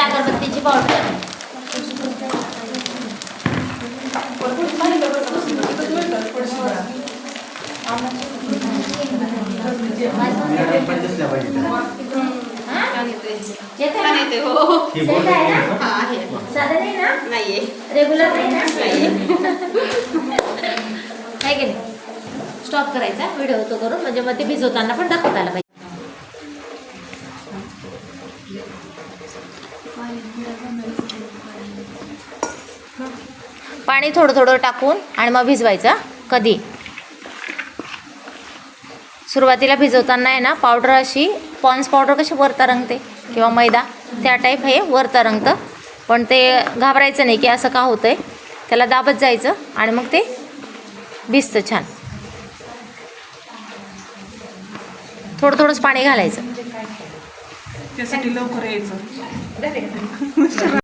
अगरबत्तीची powder regular नाही ना काय केलं स्टॉप करायचा व्हिडिओ तो करून म्हणजे मग ते भिजवताना पण दाखवता आला पाहिजे. पाणी थोडं थोडं टाकून आणि मग भिजवायचं. कधी सुरुवातीला भिजवताना आहे ना पावडर अशी पॉन्स पावडर कशी वर तरंगते किंवा मैदा त्या टाईप हे वर तरंगतं. पण ते घाबरायचं नाही की असं का होतंय, त्याला दाबत जायचं आणि मग ते भिजतं छान. थोडं थोडंच पाणी घालायचं त्यासाठी लवकर यायचं.